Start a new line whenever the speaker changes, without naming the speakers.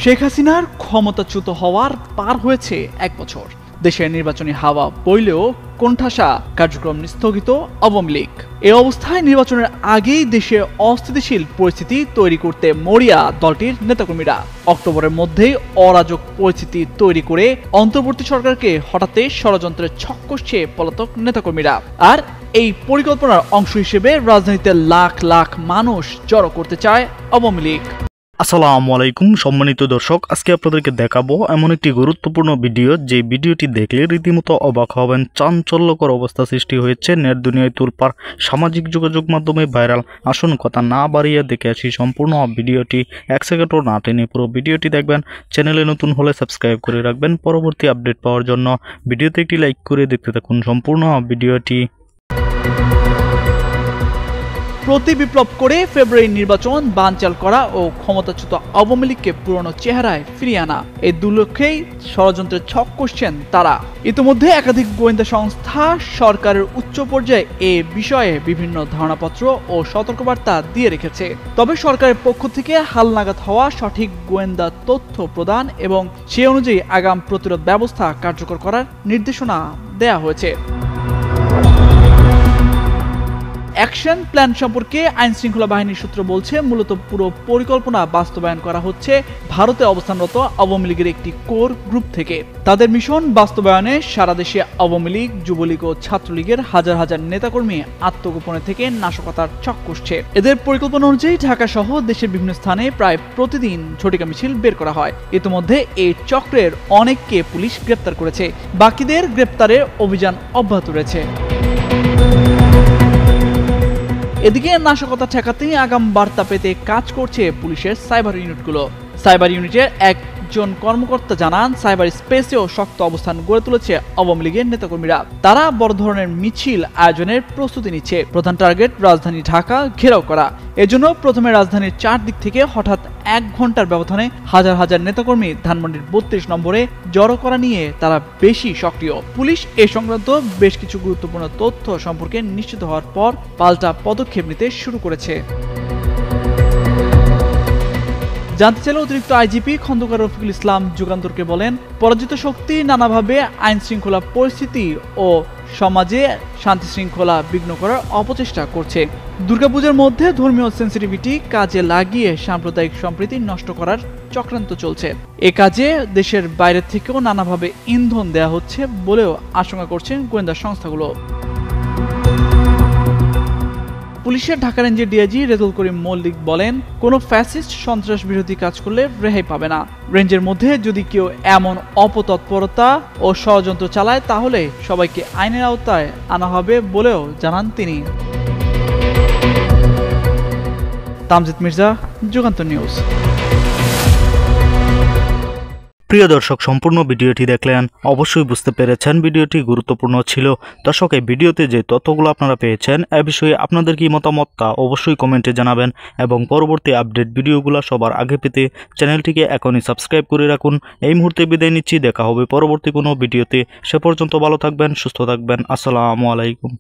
শেখ হাসিনার ক্ষমতাচ্যুত হওয়ার পার হয়েছে 1 বছর। দেশের নির্বাচনী হাওয়া বইলেও কোণঠাসা কার্যক্রম স্থগিত আওয়ামী লীগ। এ অবস্থায় নির্বাচনের আগেই দেশে অস্থিতিশীল পরিস্থিতি তৈরি করতে মরিয়া দলটির নেতাকর্মীরা। অক্টোবরের মধ্যেই অরাজক পরিস্থিতি তৈরি করে অন্তর্বর্তী সরকারকে হঠাতে ষড়যন্ত্রের ছক কষছে পলাতক নেতাকর্মীরা। আর এই পরিকল্পনার অংশ হিসেবে রাজধানীতে লাখ লাখ মানুষ জড়ো করতে চায় আওয়ামী লীগ।
আসসালামু আলাইকুম সম্মানিত দর্শক, আজকে আপনাদেরকে দেখাবো এমন একটি গুরুত্বপূর্ণ ভিডিও, যে ভিডিওটি দেখলে রীতিমতো অবাক হবেন। চাঞ্চল্যকর অবস্থা সৃষ্টি হয়েছে, নেট দুনিয়ায় তোলপাড়, সামাজিক যোগাযোগ মাধ্যমে ভাইরাল। আসুন কথা না বাড়িয়ে দেখে আসি সম্পূর্ণ ভিডিওটি। 1 সেকেন্ডও না টেনে পুরো ভিডিওটি দেখবেন। চ্যানেলে নতুন হলে সাবস্ক্রাইব করে রাখবেন পরবর্তী আপডেট পাওয়ার জন্য। ভিডিওতে একটি লাইক করে দেখতে থাকুন সম্পূর্ণ ভিডিওটি।
প্রতি বিপ্লব করে ফেব্রুয়ারি নির্বাচন বানচাল করা ও ক্ষমতাচ্যুত আওয়ামী লীগকে পুরনো চেহারায় ফিরিয়ে আনা, এই দুলক্ষেই ষড়যন্ত্রের ছক কষছেন তারা। ইতিমধ্যে একাধিক গোয়েন্দা সংস্থা সরকারের উচ্চ পর্যায়ে এ বিষয়ে বিভিন্ন ধারণাপত্র ও সতর্কবার্তা দিয়ে রেখেছে। তবে সরকারের পক্ষ থেকে হালনাগাদ হওয়া সঠিক গোয়েন্দা তথ্য প্রদান এবং সে অনুযায়ী আগাম প্রতিরোধ ব্যবস্থা কার্যকর করার নির্দেশনা দেয়া হয়েছে। অ্যাকশন প্ল্যান সম্পর্কে আইন শৃঙ্খলা বাহিনীর সূত্র বলছে, মূলত পুরো পরিকল্পনা বাস্তবায়ন করা হচ্ছে ভারতে অবস্থানরত আওয়ামী লীগের একটি কোর গ্রুপ থেকে। তাদের মিশন বাস্তবায়নে সারা দেশে আওয়ামী লীগ, যুবলীগ ও ছাত্রলীগের হাজার হাজার নেতাকর্মী আত্মগোপনে থেকে নাশকতার ছক কষছে। এদের পরিকল্পনা অনুযায়ী ঢাকা সহ দেশের বিভিন্ন স্থানে প্রায় প্রতিদিন ঝটিকা মিছিল বের করা হয়। ইতিমধ্যে এই চক্রের অনেককে পুলিশ গ্রেপ্তার করেছে, বাকিদের গ্রেপ্তারের অভিযান অব্যাহত রয়েছে। এদিকে নাশকতা ঠেকাতে আগাম বার্তা পেতে কাজ করছে পুলিশের সাইবার ইউনিটগুলো। সাইবার ইউনিটের একজন কর্মকর্তা জানান, সাইবার স্পেসেও শক্ত অবস্থান গড়ে তুলেছে আওয়ামী লীগের নেতাকর্মীরা। তারা বড় ধরনের মিছিল আয়োজনের প্রস্তুতি নিচ্ছে। প্রধান টার্গেট রাজধানী ঢাকা ঘেরাও করা। এজন্য প্রথমে রাজধানীর 4 দিক থেকে হঠাৎ 1 ঘন্টার ব্যবধানে হাজার হাজার নেতাকর্মী ধানমন্ডির 32 নম্বরে জড়ো করা নিয়ে তারা বেশি সক্রিয়। পুলিশ এ সংক্রান্ত বেশ কিছু গুরুত্বপূর্ণ তথ্য সম্পর্কে নিশ্চিত হওয়ার পর পাল্টা পদক্ষেপ নিতে শুরু করেছে। জানতে চাইলে অতিরিক্ত আইজিপি খন্দকার রফিকুল ইসলাম যুগান্তরকে বলেন, পরাজিত শক্তি নানাভাবে আইন শৃঙ্খলা পরিস্থিতি ও সমাজে শান্তি শৃঙ্খলা বিঘ্ন করার অপচেষ্টা করছে। দুর্গাপূজার মধ্যে ধর্মীয় সেন্সিটিভিটি কাজে লাগিয়ে সাম্প্রদায়িক সম্প্রীতি নষ্ট করার চক্রান্ত চলছে। এ কাজে দেশের বাইরে থেকেও নানাভাবে ইন্ধন দেয়া হচ্ছে বলেও আশঙ্কা করছেন গোয়েন্দা সংস্থাগুলো। পুলিশের ঢাকা রেঞ্জের ডিআইজি রেজাউল করিম মল্লিক বলেন, কোনো ফ্যাসিস্ট সন্ত্রাস বিরোধী কাজ করলে রেহাই পাবে না। রেঞ্জের মধ্যে যদি কেউ এমন অপতৎপরতা ও ষড়যন্ত্র চালায় তাহলে সবাইকে আইনের আওতায় আনা হবে বলেও জানান তিনি। তামজিদ মির্জা, যুগান্তর নিউজ।
প্রিয় দর্শক, সম্পূর্ণ ভিডিওটি দেখলেন, অবশ্যই বুঝতে পেরেছেন ভিডিওটি গুরুত্বপূর্ণ ছিল। দর্শক, এই ভিডিওতে যে তথ্যগুলো আপনারা পেয়েছেন এ বিষয়ে আপনাদের কি মতামত তা অবশ্যই কমেন্টে জানাবেন, এবং পরবর্তী আপডেট ভিডিওগুলো সবার আগে পেতে চ্যানেলটিকে এখনই সাবস্ক্রাইব করে রাখুন। এই মুহূর্তে বিদায় নিচ্ছি, দেখা হবে পরবর্তী কোনো ভিডিওতে। সে পর্যন্ত ভালো থাকবেন, সুস্থ থাকবেন। আসসালামু আলাইকুম।